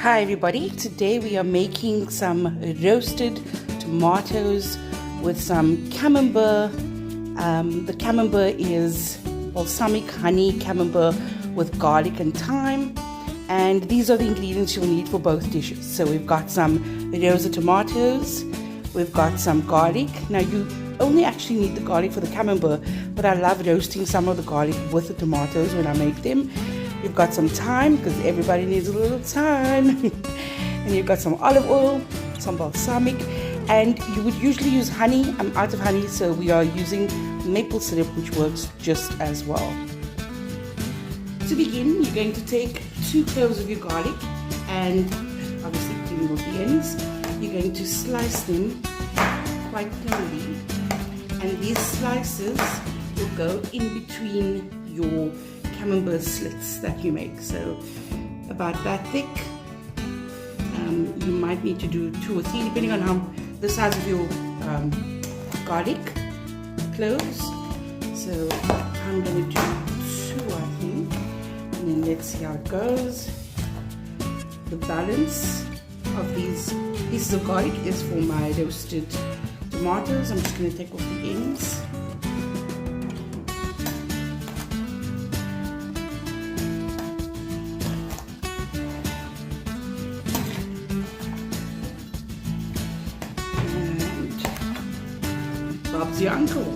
Hi everybody, today we are making some roasted tomatoes with some camembert. The camembert is balsamic honey camembert with garlic and thyme, and these are the ingredients you'll need for both dishes. So we've got some roasted tomatoes, we've got some garlic. Now you only actually need the garlic for the camembert, but I love roasting some of the garlic with the tomatoes when I make them. You've got some thyme, because everybody needs a little thyme. And you've got some olive oil, some balsamic, and you would usually use honey. I'm out of honey, so we are using maple syrup, which works just as well. To begin, you're going to take 2 cloves of your garlic, and obviously clean off the ends. You're going to slice them quite thinly, and these slices will go in between your camembert slits that you make, so about that thick. You might need to do 2 or 3 depending on how the size of your garlic cloves. So I'm going to do 2, I think, and then let's see how it goes. The balance of these pieces of garlic is for my roasted tomatoes. I'm just going to take off the ends. Bob's your uncle.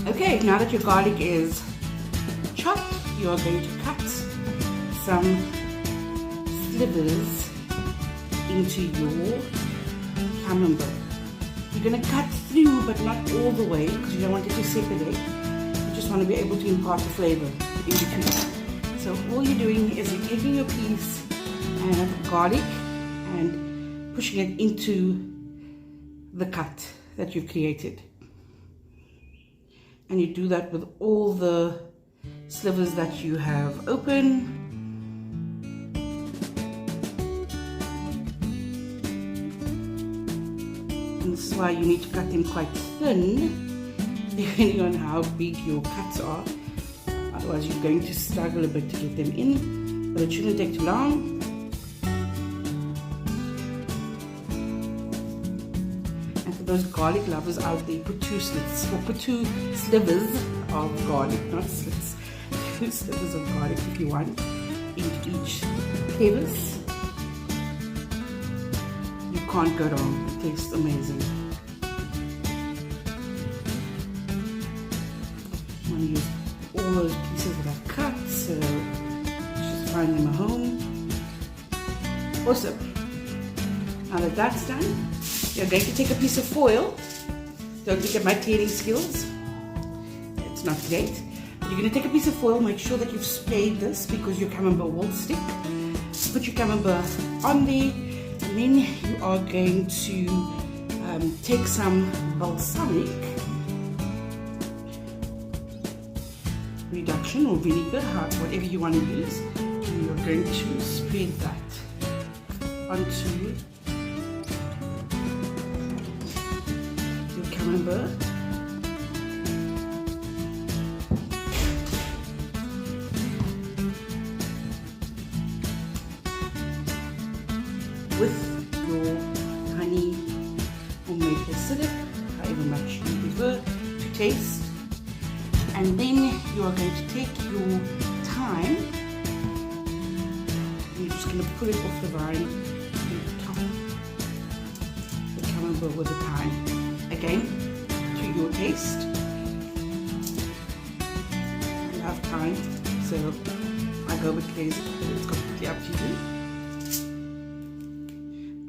Okay, now that your garlic is chopped, you are going to cut some slivers into your camembert. You're going to cut through, but not all the way, because you don't want it to separate. You just want to be able to impart the flavor in between. So all you're doing is you're taking your piece of garlic and pushing it into the cut that you've created, and you do that with all the slivers that you have open. And this is why you need to cut them quite thin, depending on how big your cuts are, otherwise you're going to struggle a bit to get them in, but it shouldn't take too long. Those garlic lovers out there, put 2 slits, or put 2 slivers of garlic, not slits, 2 slivers of garlic if you want, into each crevice. You can't go wrong, it tastes amazing. I want to use all those pieces that I've cut, so just find them at home. Awesome. Now that that's done, you're going to take a piece of foil. Don't look at my tearing skills. It's not great. But you're going to take a piece of foil, make sure that you've sprayed this because your camembert will stick. Put your camembert on there, and then you are going to take some balsamic reduction or vinegar, whatever you want to use. And you're going to spread that onto camembert. With your honey or maple syrup, however much you prefer to taste. And then you are going to take your thyme, and you're just going to pull it off the vine and top the camembert with the thyme. Again, to your taste. I love thyme, so I go with crazy, but it's completely up to you.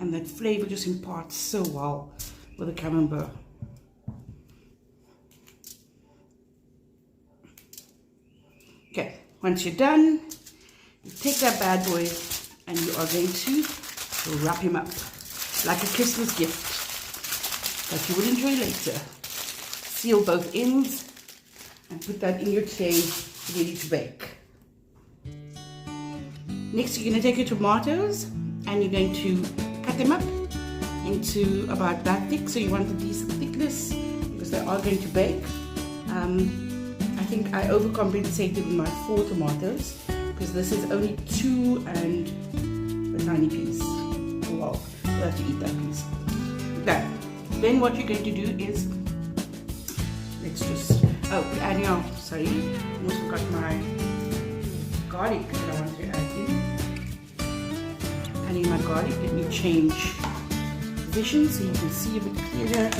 And that flavor just imparts so well with the camembert. Okay, once you're done, you take that bad boy and you are going to wrap him up like a Christmas gift that you will enjoy later. Seal both ends and put that in your tray ready to bake. Next, you're going to take your tomatoes and you're going to cut them up into about that thick. So you want a decent thickness because they are going to bake. I think I overcompensated with my 4 tomatoes, because this is only 2 and a tiny piece. Well, we'll have to eat that piece. Okay. Then what you're going to do is, let's just, and now, sorry, almost forgot my garlic that I want to add in. Adding my garlic, let me change position so you can see a bit clearer.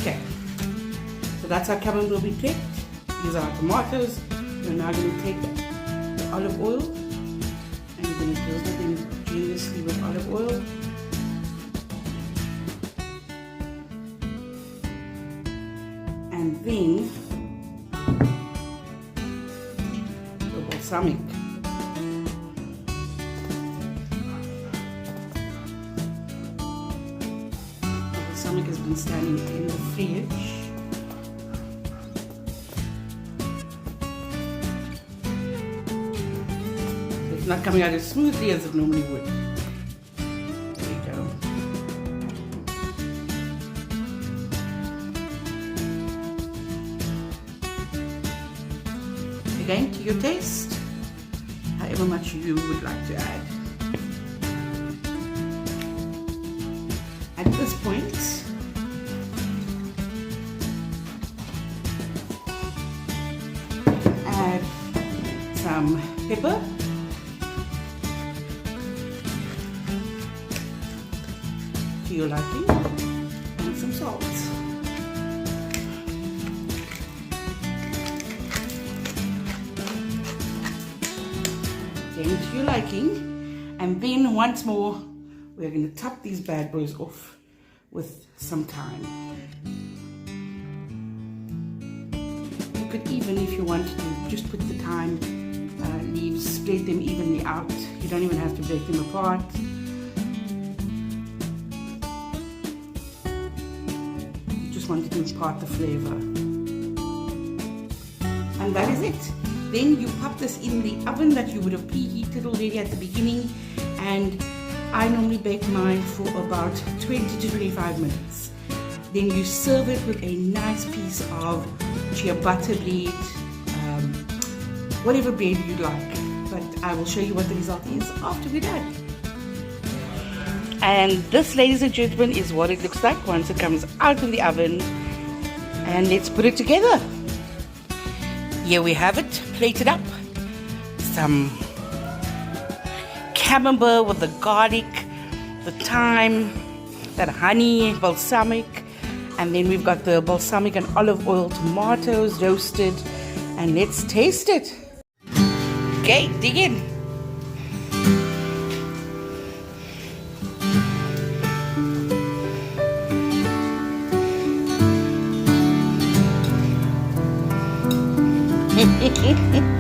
Okay, so that's how camembert will be picked. These are our tomatoes. We're now going to take the olive oil and you're going to drizzle them generously with olive oil. And then the balsamic. The balsamic has been standing in the fridge. So it's not coming out as smoothly as it normally would. There you go. Again, to your taste, however much you would like to add. At this point, add some pepper, to your liking, and some salt. Again to your liking, and then once more we're going to top these bad boys off with some thyme. You could even, if you wanted to, just put the thyme leaves, spread them evenly out. You don't even have to break them apart. You just want to impart the flavor. And that is it. Then you pop this in the oven that you would have preheated already at the beginning, and I normally bake mine for about 20 to 25 minutes. Then you serve it with a nice piece of ciabatta bread, whatever bread you'd like. But I will show you what the result is after we're done. And this, ladies and gentlemen, is what it looks like once it comes out of the oven. And let's put it together. Here we have it, plated up. Some camembert with the garlic, the thyme, that honey, balsamic, and then we've got the balsamic and olive oil tomatoes roasted, and let's taste it. Okay, dig in. Hehehehe